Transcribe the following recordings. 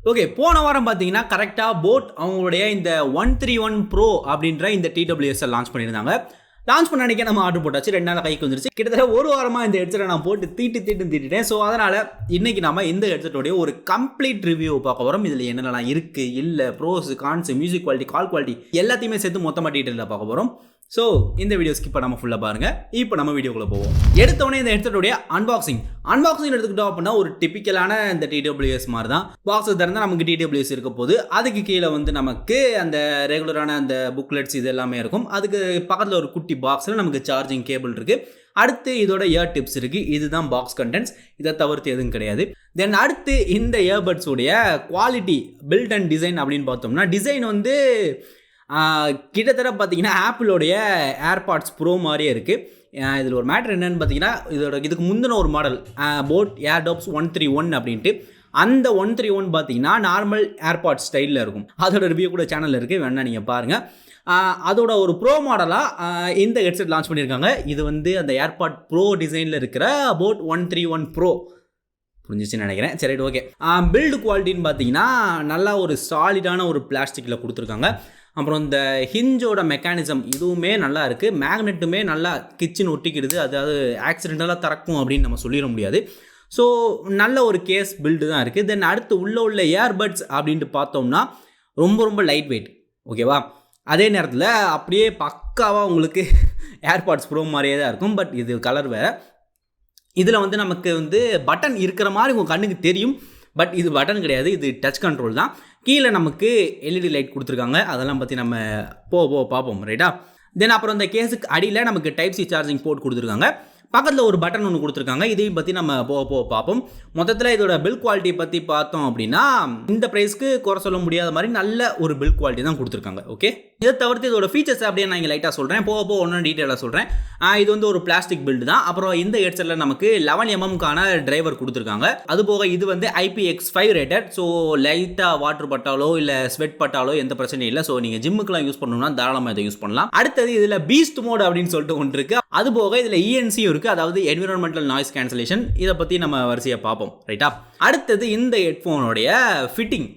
Okay, போன வாரம் பார்த்தீங்கன்னா கரெக்டாக போட் அவங்களுடைய இந்த 131 ப்ரோ அப்படின்ற இந்த TWS லான்ச் பண்ணியிருந்தாங்க. லான்ச் பண்ண அன்றைக்கே நம்ம ஆர்டர் போட்டாச்சு, 2 நாள் கைக்கு வந்துருச்சு. கிட்டத்தட்ட ஒரு வாரமாக இந்த ஹெட்செட்டை நான் போட்டு தீட்டிட்டேன். ஸோ அதனால் இன்றைக்கி நம்ம இந்த ஹெட்செட்டோடைய ஒரு கம்ப்ளீட் ரிவ்யூ பார்க்க போகிறோம். இதில் என்னென்னலாம் இருக்குது, இல்லை pros, cons, music quality, call quality எல்லாத்தையுமே சேர்த்து மொத்தமாக டீட்டெயிலாக பார்க்க போகிறோம். ஸோ இந்த வீடியோ ஸ்கிப் பண்ணாமல் ஃபுல்லாக பாருங்கள். இப்போ நம்ம வீடியோக்குள்ளே போவோம். எடுத்தோடனே இந்த ஹெட்செட்டோடைய அன்பாக்சிங் எடுத்துக்கிட்டோம் அப்படின்னா ஒரு டிப்பிக்கலான இந்த TWS மாதிரி தான். பாக்ஸஸ் திறந்தால் நமக்கு TWS இருக்க போது, அதுக்கு கீழே வந்து நமக்கு அந்த ரெகுலரான அந்த புக்லெட்ஸ் இது எல்லாமே இருக்கும். அதுக்கு பக்கத்தில் ஒரு குட்டி பாக்ஸில் நமக்கு சார்ஜிங் கேபிள் இருக்குது. அடுத்து இதோட இயர் டிப்ஸ் இருக்குது. இதுதான் பாக்ஸ் கண்டென்ட்ஸ், இதை தவிர்த்து எதுவும் கிடையாது. தென் அடுத்து இந்த இயர்பட்ஸோடைய குவாலிட்டி, பில்ட் அண்ட் டிசைன் அப்படின்னு பார்த்தோம்னா, டிசைன் வந்து கிட்டத்தட்ட பார்த்தீங்கன்னா ஆப்பிளோடைய ஏர்பாட்ஸ் ப்ரோ மாதிரியே இருக்குது. இதில் ஒரு மேட்ரு என்னென்னு பார்த்தீங்கன்னா, இதுக்கு முந்தின ஒரு மாடல் போட் ஏர்டோப்ஸ் 131 அப்படின்ட்டு, அந்த 131 பார்த்தீங்கன்னா நார்மல் ஏர்பாட்ஸ் ஸ்டைலில் இருக்கும். அதோட ரிவ்யூ கூட சேனலில் இருக்குது, வேணா நீங்கள் பாருங்கள். அதோட ஒரு ப்ரோ மாடலாக இந்த ஹெட்செட் லான்ச் பண்ணியிருக்காங்க. இது வந்து அந்த ஏர்பாட் ப்ரோ டிசைனில் இருக்கிற போட் 131 ப்ரோ. புரிஞ்சிச்சுன்னு நினைக்கிறேன். சரி, ஓகே. பில்டு குவாலிட்டின்னு பார்த்தீங்கன்னா நல்லா ஒரு சாலிடான ஒரு பிளாஸ்டிக்கில் கொடுத்துருக்காங்க. அப்புறம் இந்த ஹிஞ்சோட மெக்கானிசம் இதுவுமே நல்லா இருக்குது. மேக்னெட்டுமே நல்லா கிச்சன் ஒட்டிக்கிடுது. அதாவது ஆக்சிடென்டலாக திறக்கும் அப்படின்னு நம்ம சொல்லிட முடியாது. ஸோ நல்ல ஒரு கேஸ் பில்டு தான் இருக்குது. தென் அடுத்து உள்ள ஏர்பட்ஸ் அப்படின்ட்டு பார்த்தோம்னா ரொம்ப லைட் வெயிட், ஓகேவா. அதே நேரத்தில் அப்படியே பக்காவாக உங்களுக்கு ஏர்பாட்ஸ் ப்ரோ மாதிரியே தான் இருக்கும். பட் இது கலர் வேறு. இதில் வந்து நமக்கு வந்து பட்டன் இருக்கிற மாதிரி உங்கள் கண்ணுக்கு தெரியும். பட் இது பட்டன் கிடையாது, இது டச் கண்ட்ரோல் தான். கீழே நமக்கு எல்இடி லைட் கொடுத்துருக்காங்க. அதெல்லாம் பற்றி நம்ம பார்ப்போம், ரைட்டா. தென் அப்புறம் இந்த கேஸுக்கு அடியில் நமக்கு டைப் சி சார்ஜிங் போர்ட் கொடுத்துருக்காங்க. பக்கத்தில் ஒரு பட்டன் ஒன்று கொடுத்துருக்காங்க. இதையும் பற்றி நம்ம பார்ப்போம். மொத்தத்தில் இதோட பில் குவாலிட்டி பற்றி பார்த்தோம் அப்படின்னா, இந்த ப்ரைஸ்க்கு குறை சொல்ல முடியாத மாதிரி நல்ல ஒரு பில் குவாலிட்டி தான் கொடுத்துருக்காங்க. ஓகே, இதை தவிர்த்து இதோட ஃபீச்சர்ஸ் அப்படியே நான் இங்கே லைட்டாக சொல்கிறேன், ஒன்றும் டீட்டெயிலாக சொல்கிறேன். இது வந்து ஒரு பிளாஸ்டிக் பில்டு தான். அப்புறம் இந்த ஹெட்செட்டில் நமக்கு 11mm டிரைவர் கொடுத்துருக்காங்க. அதுபோக இது வந்து IPX5 ரேட்டட். ஸோ லைட்டாக வாட்டர் பட்டாலோ இல்லை ஸ்வெட் பட்டாலோ எந்த பிரச்சனையும் இல்லை. ஸோ நீங்கள் ஜிம்முக்குலாம் யூஸ் பண்ணணும்னா தாராளமாக இதை யூஸ் பண்ணலாம். அடுத்தது இதில் பீஸ்ட் மோட் அப்படின்னு சொல்லிட்டு ஒன்று இருக்குது. அதுபோக இதில் ENC இருக்குது, அதாவது என்விரான்மெண்டல் நாய்ஸ் கேன்சலேஷன். இதை பற்றி நம்ம வரிசையாக பார்ப்போம், ரைட்டா. அடுத்தது இந்த ஹெட்ஃபோனுடைய ஃபிட்டிங்.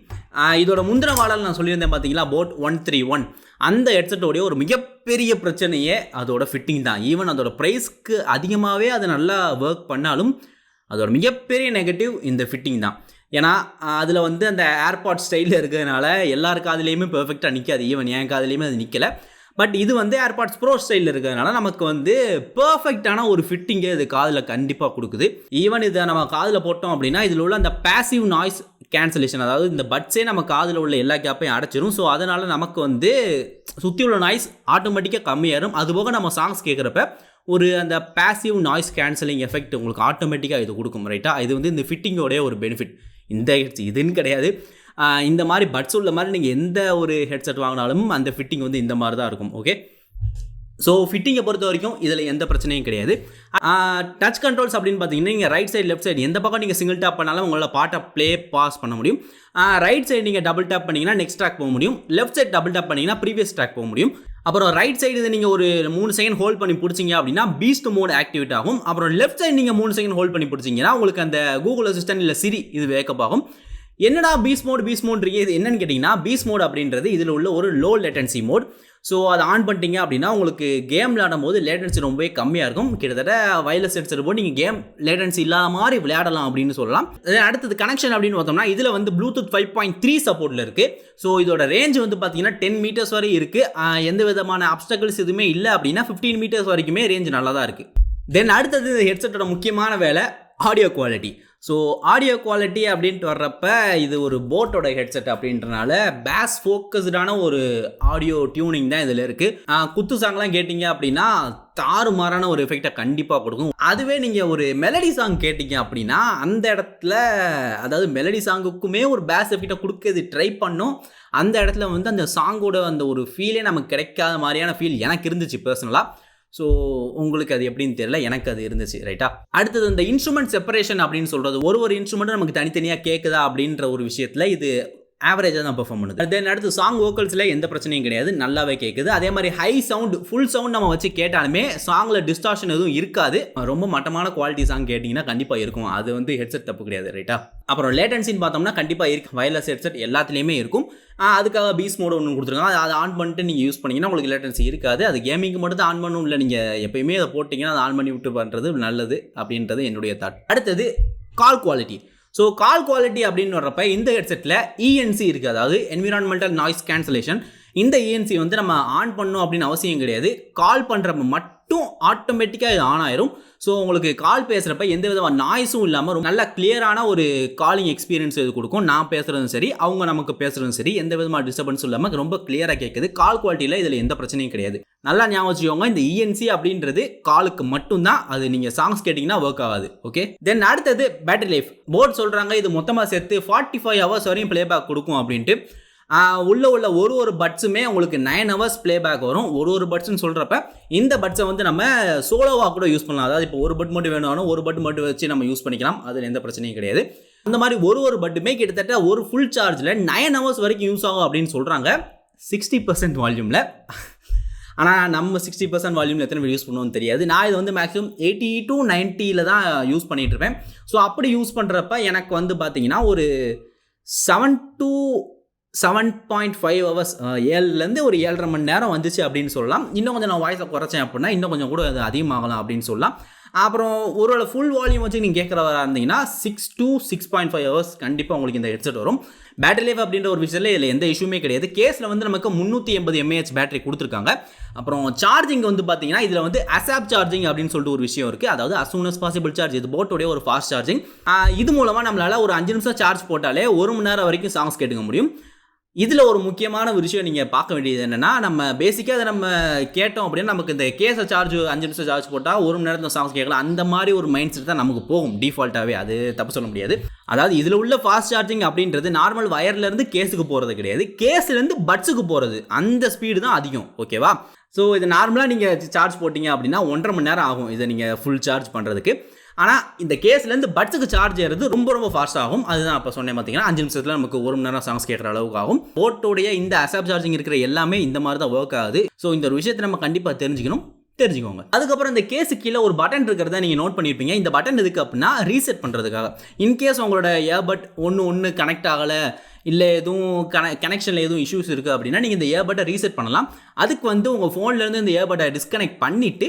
இதோட முந்தின மாடல் நான் சொல்லியிருந்தேன் பார்த்தீங்களா, போட் 131. அந்த ஹெட்செட்டோடைய ஒரு மிகப்பெரிய பிரச்சனையே அதோட ஃபிட்டிங் தான். ஈவன் அதோட ப்ரைஸ்க்கு அதிகமாகவே அது நல்லா ஒர்க் பண்ணாலும் அதோட மிகப்பெரிய நெகட்டிவ் இந்த ஃபிட்டிங் தான். ஏன்னா அதில் வந்து அந்த ஏர்பாட் ஸ்டைலில் இருக்கிறதுனால எல்லார் காதுலேயுமே பெர்ஃபெக்டாக நிற்காது. ஈவன் என் காதுலேயுமே அது நிற்கலை. பட் இது வந்து ஏர்பாட்ஸ் ப்ரோ ஸ்டைலில் இருக்கிறதுனால நமக்கு வந்து பர்ஃபெக்டான ஒரு ஃபிட்டிங்கே இது காதில் கண்டிப்பாக கொடுக்குது. ஈவன் இதை நம்ம காதில் போட்டோம் அப்படின்னா இதில் உள்ள அந்த பேசிவ் நாய்ஸ் கேன்சலேஷன், அதாவது இந்த பட்ஸே நம்ம காதில் உள்ள எல்லா கேப்பையும் அடைச்சிரும். ஸோ அதனால் நமக்கு வந்து சுற்றி உள்ள நாய்ஸ் ஆட்டோமேட்டிக்காக கம்மியாயிரும். அதுபோக நம்ம சாங்ஸ் கேட்குறப்ப ஒரு அந்த பேசிவ் நாய்ஸ் கேன்சலிங் எஃபெக்ட் உங்களுக்கு ஆட்டோமேட்டிக்காக இது கொடுக்கும், ரைட்டா. இது வந்து இந்த ஃபிட்டிங்கோடைய ஒரு பெனிஃபிட். இந்த இதுன்னு கிடையாது, இந்த மாதிரி பட்ஸ் உள்ள மாதிரி நீங்கள் எந்த ஒரு ஹெட்செட் வாங்கினாலும் அந்த ஃபிட்டிங் வந்து இந்த மாதிரி தான் இருக்கும். ஓகே, ஸோ ஃபிட்டிங்கை பொறுத்த வரைக்கும் இதில் எந்த பிரச்சனையும் கிடையாது. டச் கண்ட்ரோல்ஸ் அப்படின்னு பார்த்தீங்கன்னா, நீங்கள் ரைட் சைடு லெஃப்ட் சைடு எந்த பக்கம் நீங்கள் சிங்கிள் டேப் பண்ணாலும் உங்களால் பாட்டை பாஸ் பண்ண முடியும். ரைட் சைடு நீங்கள் டபுள் டேப் பண்ணிங்கன்னா நெக்ஸ்ட் ட்ராக் போக முடியும். லெஃப்ட் சைடு டபுள் டேப் பண்ணிங்கன்னா ப்ரீவியஸ் ட்ராக் போக முடியும். அப்புறம் ரைட் சைடு இதை நீங்கள் ஒரு 3 செகண்ட் ஹோல்ட் பண்ணி பிடிச்சிங்க அப்படின்னா பீஸ்ட் மோட் ஆக்டிவேட் ஆகும். அப்புறம் லெஃப்ட் சைடு நீங்கள் 3 செகண்ட் ஹோல்ட் பண்ணி பிடிச்சிங்கன்னா உங்களுக்கு அந்த கூகுள் அசிஸ்டன்ட் இல்லை சிரி இது வேக்கப் ஆகும். என்னடா பீஸ்ட் மோட்றீங்க, இது என்னன்னு கேட்டிங்கன்னா, பீஸ்ட் மோட் அப்படின்றது இதில் உள்ள ஒரு லோ லேட்டன்சி மோட். ஸோ அதை ஆன் பண்ணிட்டீங்க அப்படின்னா உங்களுக்கு கேம் விளையாடும் போது லேட்டன்சி ரொம்பவே கம்மியாக இருக்கும். கிட்டத்தட்ட வயர்லெஸ் ஹெட்செட் போட்டு நீங்கள் கேம் லேட்டன்சி இல்லாத மாதிரி விளையாடலாம் அப்படின்னு சொல்லலாம். அடுத்தது கனெக்ஷன் அப்படின்னு பார்த்தோம்னா இதில் வந்து ப்ளூடூத் 5.3 சப்போர்ட்டில் இருக்குது. ஸோ இதோட ரேஞ்ச் வந்து பார்த்தீங்கன்னா 10 மீட்டர்ஸ் வரை இருக்குது. எந்த விதமான அப்டக்கிள்ஸ் எதுவுமே இல்லை அப்படின்னா 15 மீட்டர்ஸ் வரைக்குமே ரேஞ்ச் நல்லா தான் இருக்குது. தென் அடுத்தது இந்த ஹெட்செட்டோட முக்கியமான வேலை audio quality. So audio quality அப்படின்ட்டு வர்றப்ப இது ஒரு போட்டோட ஹெட்செட் அப்படின்றனால பேஸ் ஃபோக்கஸ்டான ஒரு ஆடியோ டியூனிங் தான் இதில் இருக்குது. குத்து சாங்லாம் கேட்டிங்க அப்படின்னா தாறுமாறான ஒரு எஃபெக்டை கண்டிப்பாக கொடுக்கும். அதுவே நீங்கள் ஒரு மெலடி சாங் கேட்டிங்க அப்படின்னா அந்த இடத்துல, அதாவது மெலடி சாங்குக்குமே ஒரு பேஸ் எஃபெக்டை கொடுக்க ட்ரை பண்ணோம். அந்த இடத்துல வந்து அந்த சாங்கோட அந்த ஒரு ஃபீலே நமக்கு கிடைக்காத மாதிரியான ஃபீல் எனக்கு இருந்துச்சு பர்சனலாக. ஸோ உங்களுக்கு அது எப்படின்னு தெரியல, எனக்கு அது இருந்துச்சு, ரைட்டா. அடுத்தது இந்த இன்ஸ்ட்ருமெண்ட் செப்பரேஷன் அப்படின்னு சொல்கிறது, ஒரு இன்ஸ்ட்ருமெண்ட்டும் நமக்கு தனித்தனியாக கேட்குதா அப்படின்ற ஒரு விஷயத்தில் இது ஆவரேஜாக தான் பெர்ஃபார்ம் பண்ணுது. தென் அடுத்து சாங் வோக்கல்ஸில் எந்த பிரச்சனையும் கிடையாது, நல்லாவே கேட்குது. அதே மாதிரி ஹை சவுண்ட் ஃபுல் சவுண்ட் நம்ம வச்சு கேட்டாலுமே சாங்கில் டிஸ்டார்ஷன் எதுவும் இருக்காது. ரொம்ப மட்டமான குவாலிட்டி சாங் கேட்டிங்கன்னா கண்டிப்பாக இருக்கும். அது வந்து ஹெட்செட் தப்பு கிடையாது, ரைட்டா? அப்புறம் லேட்டன்சின்னு பார்த்தோம்னா கண்டிப்பாக இருக்குது. வயர்லெஸ் ஹெட்செட் எல்லாத்துலேயுமே இருக்கும். அதுக்காக பீஸ் மோட் ஒன்று கொடுத்துருக்காங்க. அதை ஆன் பண்ணிட்டு நீங்கள் யூஸ் பண்ணிங்கன்னா உங்களுக்கு லேட்டன்சி இருக்காது. அது கேமிங்க்கு மட்டும் தான் ஆன் பண்ணணும், இல்லை நீங்கள் எப்பயுமே அதை போட்டிங்கன்னா அதை ஆன் பண்ணி விட்டு பண்ணுறது நல்லது அப்படின்றது என்னுடைய தாட். அடுத்தது call quality. So call quality அப்படின்னு வர்றப்ப இந்த ஹெட்செட்டில் இஎன்சி இருக்குது, அதாவது என்விரான்மெண்டல் நாய்ஸ் கேன்சலேஷன். இந்த இஎன்சி வந்து நம்ம ஆன் பண்ணணும் அப்படின்னு அவசியம் கிடையாது. கால் பண்ணுறப்ப மட்டும் ஆட்டோமேட்டிக்காக இது ஆன் ஆயிரும். ஸோ உங்களுக்கு கால் பேசுகிறப்ப எந்த விதமான நாய்ஸும் இல்லாமல் ரொம்ப நல்ல கிளியரான ஒரு காலிங் எக்ஸ்பீரியன்ஸ் இது கொடுக்கும். நான் பேசுகிறதும் சரி, அவங்க நமக்கு பேசுகிறதும் சரி, எந்த விதமான டிஸ்டர்பன்ஸும் இல்லாமல் ரொம்ப கிளியராக கேட்குது. கால் குவாலிட்டியில் இதில் எந்த பிரச்சனையும் கிடையாது. நல்லா ஞாபகம் வச்சுக்கோங்க, இந்த இஎன்சி அப்படின்றது காலுக்கு மட்டும்தான். அது நீங்கள் சாங்ஸ் கேட்டிங்கன்னா ஒர்க் ஆகாது. ஓகே, தென் அடுத்தது பேட்டரி லைஃப். போர்ட் சொல்கிறாங்க இது மொத்தமாக சேர்த்து 45 hours வரையும் ப்ளேபேக் கொடுக்கும் அப்படின்ட்டு. உள்ள ஒரு பட்ஸுமே உங்களுக்கு 9 hours ப்ளேபேக் வரும். ஒரு பட்ஸ்ன்னு சொல்கிறப்ப இந்த பட்ஸை வந்து நம்ம சோலோவாக கூட யூஸ் பண்ணலாம். அதாவது இப்போ ஒரு பட் மட்டும் வேணும், ஒரு பட் மட்டும் வச்சு நம்ம யூஸ் பண்ணிக்கலாம். அதில் எந்த பிரச்சனையும் கிடையாது. அந்த மாதிரி ஒரு பட்டுமே கிட்டத்தட்ட ஒரு ஃபுல் சார்ஜில் 9 hours வரைக்கும் யூஸ் ஆகும் அப்படின்னு சொல்கிறாங்க. 60% வால்யூமில். ஆனால் நம்ம 60% வால்யூமில் எத்தனை பேர் யூஸ் பண்ணுவோம்னு தெரியாது. நான் இது வந்து மேக்ஸிமம் 80 to 90 தான் யூஸ் பண்ணிகிட்டு இருப்பேன். ஸோ அப்படி யூஸ் பண்ணுறப்ப எனக்கு வந்து பார்த்தீங்கன்னா ஒரு 7 to 7.5 hours, 7லேருந்து ஒரு 7.5 மணி நேரம் வந்துச்சு அப்படின்னு சொல்லலாம். இன்னும் கொஞ்சம் நான் வாய்ஸை குறைச்சேன் அப்படின்னா இன்னும் கொஞ்சம் கூட அது அதிகமாகலாம் அப்படின்னு சொல்லலாம். அப்புறம் ஒரு ஃபுல் வால்யூம் வச்சு நீங்கள் கேட்குறவரா இருந்தீங்கன்னா 6 to 6.5 hours கண்டிப்பாக உங்களுக்கு இந்த ஹெட்செட் வரும். பேட்டரி லைஃப் அப்படின்ற ஒரு விஷயத்தில் இதில் எந்த இஷ்யூமே கிடையாது. கேஸில் வந்து நமக்கு 380 mAh பேட்டரி கொடுத்துருக்காங்க. அப்புறம் சார்ஜிங் வந்து பார்த்தீங்கன்னா இதில் வந்து அசாப் சார்ஜிங் அப்படின்னு சொல்லிட்டு ஒரு விஷயம் இருக்குது. அதாவது as soon as possible charge. இது போட்டோடைய ஒரு ஃபாஸ்ட் சார்ஜிங். இது மூலமாக நம்மளால் ஒரு 5 நிமிஷம் சார்ஜ் போட்டாலே 1 மணி நேரம் வரைக்கும் சாங்ஸ் கேட்டுக்க முடியும். இதில் ஒரு முக்கியமான விஷயம் நீங்கள் பார்க்க வேண்டியது என்னென்னா, நம்ம பேசிக்காக அதை நம்ம கேட்டோம் அப்படின்னா நமக்கு இந்த கேஸை சார்ஜ் 5 நிமிஷம் சார்ஜ் போட்டால் 1 மணி நேரத்தில் சாங்ஸ் கேட்கலாம். அந்த மாதிரி ஒரு மைண்ட் செட் தான் நமக்கு போகும் டிஃபால்ட்டாகவே. அது தப்பு சொல்ல முடியாது. அதாவது இதில் உள்ள ஃபாஸ்ட் சார்ஜிங் அப்படின்றது நார்மல் வயர்லேருந்து கேஸுக்கு போகிறது கிடையாது, கேஸ்லேருந்து பட்ஸுக்கு போகிறது. அந்த ஸ்பீடு தான் அதிகம். ஓகேவா? ஸோ இது நார்மலாக நீங்கள் சார்ஜ் போட்டிங்க அப்படின்னா 1.5 மணி நேரம் ஆகும் இதை நீங்கள் ஃபுல் சார்ஜ் பண்ணுறதுக்கு. ஆனால் இந்த கேஸ்லேருந்து பட்ஸுக்கு சார்ஜ் ஏறது ரொம்ப ஃபாஸ்ட் ஆகும். அதுதான் இப்போ சொன்னேன் பார்த்தீங்கன்னா 5 நிமிஷத்தில் நமக்கு 1 மணி நேரம் சாங்ஸ் கேட்குற அளவுக்கு ஆகும். போட்டோடைய இந்த அசாப் சார்ஜிங் இருக்கிற எல்லாமே இந்த மாதிரி தான் ஒர்க் ஆகுது. ஸோ இந்த ஒரு விஷயத்தை நம்ம கண்டிப்பாக தெரிஞ்சுக்கோங்க. அதுக்கப்புறம் இந்த கேஸு கீழே ஒரு பட்டன் இருக்கிறத நீங்கள் நோட் பண்ணியிருப்பீங்க. இந்த பட்டன் எதுக்கு அப்படின்னா ரீசெட் பண்ணுறதுக்காக. இன்கேஸ் உங்களோட ஏர்பட் ஒன்று கனெக்ட் ஆகலை, இல்லை எதுவும் கனெக்ஷனில் எதுவும் இஷ்யூஸ் இருக்குது அப்படின்னா நீங்கள் இந்த ஏர்பட்டை ரீசெட் பண்ணலாம். அதுக்கு வந்து உங்கள் ஃபோன்லேருந்து இந்த ஏர்பட்டை டிஸ்கனெக்ட் பண்ணிவிட்டு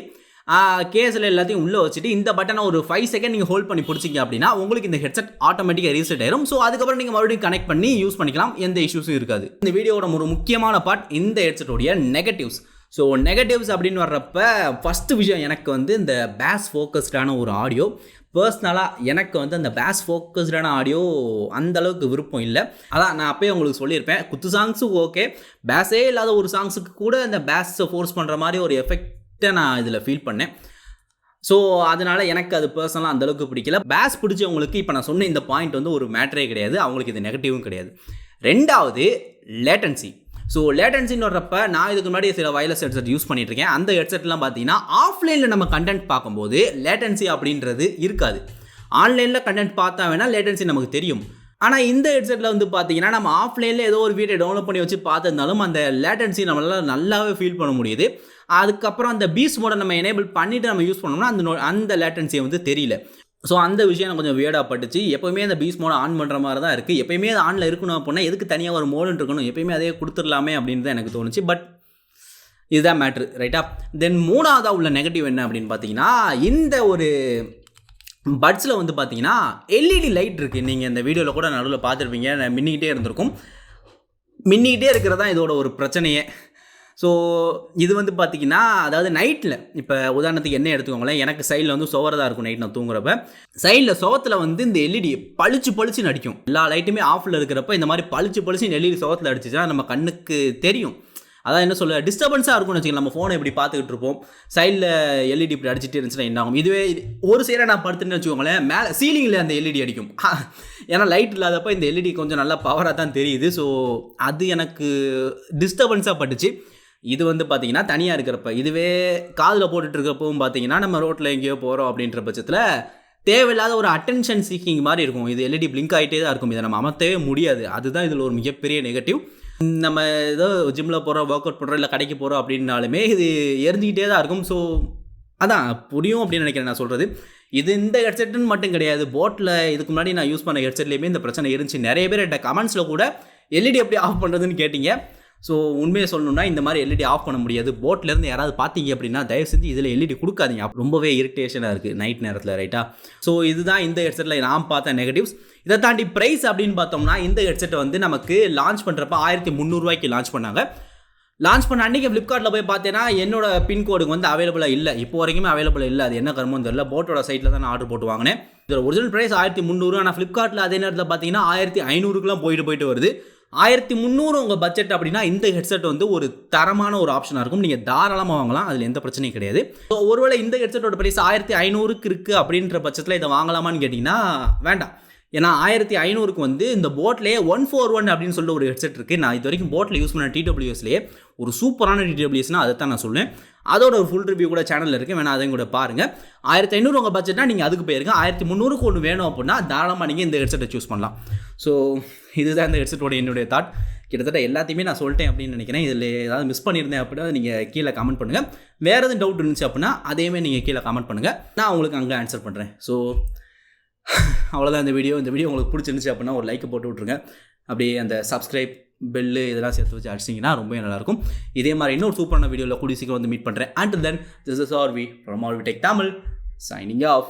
கேஸில் எல்லாத்தையும் உள்ளே வச்சுட்டு இந்த பட்டனை ஒரு 5 செகண்ட் நீங்கள் ஹோல்ட் பண்ணி பிடிச்சிங்க அப்படின்னா உங்களுக்கு இந்த ஹெட்செட் ஆட்டோமேட்டிக்காக ரீசெட் ஆயிரும். ஸோ அதுக்கப்புறம் நீங்கள் மறுபடியும் கனெக்ட் பண்ணி யூஸ் பண்ணிக்கலாம். எந்த இஷ்யூஸும் இருக்காது. இந்த வீடியோட ஒரு முக்கியமான பார்ட் இந்த ஹெட்செட்டோடைய நெகட்டிவ்ஸ். ஸோ நெகட்டிவ்ஸ் அப்படின்னு வர்றப்ப ஃபஸ்ட்டு விஷயம் எனக்கு வந்து இந்த பேஸ் ஃபோக்கஸ்டான ஒரு ஆடியோ. பர்சனலாக எனக்கு வந்து அந்த பேஸ் ஃபோக்கஸ்டான ஆடியோ அந்தளவுக்கு விருப்பம் இல்லை. அதான் நான் அப்போயே உங்களுக்கு சொல்லியிருப்பேன், குத்து சாங்ஸும் ஓகே, பேஸே இல்லாத ஒரு சாங்ஸுக்கு கூட அந்த பேஸை ஃபோர்ஸ் பண்ணுற மாதிரி ஒரு எஃபெக்ட் நான் இதில் ஃபீல் பண்ணேன். ஸோ அதனால் எனக்கு அது பர்சனலாக அந்தளவுக்கு பிடிக்கல. பேஸ் பிடிச்சவங்களுக்கு இப்போ நான் சொன்ன இந்த பாயிண்ட் வந்து ஒரு மேட்டரே கிடையாது, அவங்களுக்கு இது நெகட்டிவும் கிடையாது. ரெண்டாவது லேட்டன்சி. ஸோ லேட்டன்சின்னு வர்றப்ப நான் இதுக்கு முன்னாடி சில வயர்லெஸ் ஹெட்செட் யூஸ் பண்ணிட்டுருக்கேன். அந்த ஹெட்செட்லாம் பார்த்தீங்கன்னா ஆஃப்லைனில் நம்ம கண்டென்ட் பார்க்கும்போது லேட்டன்சி அப்படின்றது இருக்காது. ஆன்லைனில் கண்டென்ட் பார்த்தா வேணால் லேட்டன்சி நமக்கு தெரியும். ஆனால் இந்த ஹெட்செட்டில் வந்து பார்த்தீங்கன்னா நம்ம ஆஃப்லைனில் ஏதோ ஒரு வீடியோ டவுன்லோட் பண்ணி வச்சு பார்த்துருந்தாலும் அந்த லேட்டன்சி நம்மளால் நல்லாவே ஃபீல் பண்ண முடியுது. அதுக்கப்புறம் அந்த பீஸ் மோடை நம்ம எனேபிள் பண்ணிவிட்டு நம்ம யூஸ் பண்ணோம்னா அந்த லேட்டன்சியை வந்து தெரியல. ஸோ அந்த விஷயம் எனக்கு கொஞ்சம் வியர்டாக பட்டுச்சு. எப்போயுமே அந்த பீஸ் மோடை ஆன் பண்ணுற மாதிரி தான் இருக்குது. எப்போயுமே அது ஆனில் இருக்கணும் அப்படின்னா எதுக்கு தனியாக ஒரு மோடுன்னு இருக்கணும், எப்போயுமே அதே கொடுத்துடலாமே அப்படின்னு தான் எனக்கு தோணுச்சு. பட் இதுதான் மேட்ரு, ரைட்டா? தென் மூணாவதாக உள்ள நெகட்டிவ் என்ன அப்படின்னு பார்த்தீங்கன்னா, இந்த ஒரு பட்ஸில் வந்து பார்த்தீங்கன்னா எல்இடி லைட் இருக்குது. நீங்கள் இந்த வீடியோவில் கூட நடுவில் பார்த்துருப்பீங்க, மின்னிக்கிட்டே இருந்திருக்கும். மின்னிக்கிட்டே இருக்கிறது தான் இதோட ஒரு பிரச்சனையே. ஸோ இது வந்து பார்த்திங்கன்னா, அதாவது நைட்டில் இப்போ உதாரணத்துக்கு என்ன எடுத்துக்கோங்களேன், எனக்கு சைடில் வந்து சுவர் தான் இருக்கும். நைட் நான் தூங்குறப்ப சைடில் சுவத்தில் வந்து இந்த எல்இடி பளிச்சு நடிக்கும். எல்லா லைட்டுமே ஆஃபில் இருக்கிறப்ப இந்த மாதிரி பளிச்சு எல்இடி சுவத்தில் அடிச்சுன்னா நம்ம கண்ணுக்கு தெரியும். அதான் என்ன சொல்ல, டிஸ்டர்பன்ஸாக இருக்கும்னு வச்சுக்கலாம். நம்ம ஃபோனை இப்படி பார்த்துக்கிட்டு இருப்போம், சைடில் எல்இடி இப்படி அடிச்சுட்டு இருந்துச்சுன்னா என்ன ஆகும்? இதுவே ஒரு சைடாக நான் படுத்துன்னு வச்சுக்கோங்களேன், மேலே சீலிங்கில் அந்த எல்இடி அடிக்கும். ஏன்னா லைட் இல்லாதப்போ இந்த எல்இடி கொஞ்சம் நல்லா பவராக தான் தெரியுது. ஸோ அது எனக்கு டிஸ்டர்பன்ஸாக பட்டுச்சு. இது வந்து பார்த்திங்கன்னா தனியாக இருக்கிறப்ப, இதுவே காதில் போட்டுட்டு இருக்கிறப்பவும் பார்த்திங்கன்னா நம்ம ரோட்டில் எங்கேயோ போகிறோம் அப்படின்ற பட்சத்தில் தேவையில்லாத ஒரு அட்டென்ஷன் சீக்கிங் மாதிரி இருக்கும். இது எல்இடி பிளிங்க் ஆகிட்டே தான் இருக்கும். இதை நம்ம அமர்த்தவே முடியாது. அதுதான் இதில் ஒரு மிகப்பெரிய நெகட்டிவ். நம்ம ஏதோ ஜிம்மில் போகிறோம், ஒர்க் அவுட் பண்ணுறோம், இல்லை கடைக்கு போகிறோம் அப்படின்னாலுமே இது எரிஞ்சிக்கிட்டே தான் இருக்கும். ஸோ அதான் புரியும் அப்படின்னு நினைக்கிறேன் நான் சொல்கிறது. இது இந்த ஹெட்செட்டுன்னு மட்டும் கிடையாது. போட்டில் இதுக்கு முன்னாடி நான் யூஸ் பண்ண ஹெட்செட்லேயுமே இந்த பிரச்சனை இருந்துச்சு. நிறைய பேர் என்கிட்ட கமெண்ட்ஸில் கூட எல்இடி எப்படி ஆஃப் பண்ணுறதுன்னு கேட்டிங்க. ஸோ உண்மையை சொல்லணும்னா இந்த மாதிரி எல்இடி ஆஃப் பண்ண முடியாது. போட்லேருந்து யாராவது பார்த்தீங்க அப்படின்னா தயவு செஞ்சு இதில் எல்இடி கொடுக்காதீங்க. ரொம்பவே இரிட்டேஷனாக இருக்குது நைட் நேரத்தில், ரைட்டா? ஸோ இதுதான் இந்த ஹெட்செட்டில் நான் பார்த்த நெகட்டிவ்ஸ். இதை தாண்டி ப்ரைஸ் அப்படின்னு பார்த்தோம்னா இந்த ஹெட்செட்டை வந்து நமக்கு லான்ச் பண்ணுறப்ப 1300 லான்ச் பண்ணாங்க. லான்ச் பண்ண அன்றைக்கி ஃப்ளிப்கார்ட்டில் போய் பார்த்தேன்னா என்னோட பின்கோடுக்கு வந்து அவைலபிளாக இல்லை. இப்போ வரைக்குமே அவைலபிள் இல்லை. அது என்ன கர்மம் தெரியல. போட்டோட சைட்டில் தான் நான் ஆர்டர் போட்டு வாங்கினேன். இதில் ஒரிஜினல் ப்ரைஸ் 1300. ஆனால் ஃப்ளிப்கார்ட்டில் அதே நேரத்தில் பார்த்தீங்கன்னா 1500க்குலாம் போயிட்டு வருது. 1300 உங்கள் பட்ஜெட் அப்படின்னா இந்த ஹெட்செட் வந்து ஒரு தரமான ஒரு ஆப்ஷனாக இருக்கும். நீங்கள் தாராளமாக வாங்கலாம். அதில் எந்த பிரச்சனையும் கிடையாது. ஸோ ஒருவேளை இந்த ஹெட்செட்டோட ப்ரைஸ் 1500க்கு இருக்குது அப்படின்ற பட்சத்தில் இதை வாங்கலாமான்னு கேட்டிங்கன்னா வேண்டாம். ஏன்னா 1500க்கு வந்து இந்த போட்லேயே 141 அப்படின்னு சொல்லிட்டு ஒரு ஹெட்செட் இருக்குது. நான் இது வரைக்கும் போட்டில் யூஸ் பண்ண டிடபிள்யூஎஸ்லேயே ஒரு சூப்பரான டிடபிள்யூஎஸ்னால் அதை தான் நான் சொல்லுவேன். அதோட ஒரு ஃபுல் ரிவ்யூ கூட சேனலில் இருக்குது, வேணா அதையும் கூட பாருங்கள். 1500 உங்கள் பட்ஜெட்னா நீங்கள் அதுக்கு போயிருங்க. 1300க்கு ஒன்று வேணும் அப்படின்னா தாராளமாக நீங்கள் இந்த ஹெட்செட்டை சூஸ் பண்ணலாம். ஸோ இதுதான் இந்த ஹெட்செட்டோட என்னுடைய தாட். கிட்டத்தட்ட எல்லாத்தையுமே நான் சொல்லிட்டேன் அப்படின்னு நினைக்கிறேன். இதில் ஏதாவது மிஸ் பண்ணியிருந்தேன் அப்படின்னா நீங்கள் கீழே கமெண்ட் பண்ணுங்கள். வேறு எதுவும் டவுட் இருந்துச்சு அப்படின்னா அதையுமே நீங்கள் கீழே கமெண்ட் பண்ணுங்கள். நான் உங்களுக்கு அங்கே ஆன்சர் பண்ணுறேன். ஸோ அவ்வளோதான் இந்த வீடியோ. உங்களுக்கு பிடிச்சிருந்துச்சு அப்படின்னா ஒரு லைக்கை போட்டு விட்ருங்க. அப்படியே அந்த சப்ஸ்கிரைப் பெல்லு இதெல்லாம் சேர்த்து வச்சு அடிச்சிங்கன்னா ரொம்ப நல்லாயிருக்கும். இதே மாதிரி இன்னொரு சூப்பரான வீடியோவில் கூடிய சீக்கிரம் வந்து மீட் பண்ணுறேன். Until then, this is Arvi from Arvi Tech Tamil, signing off.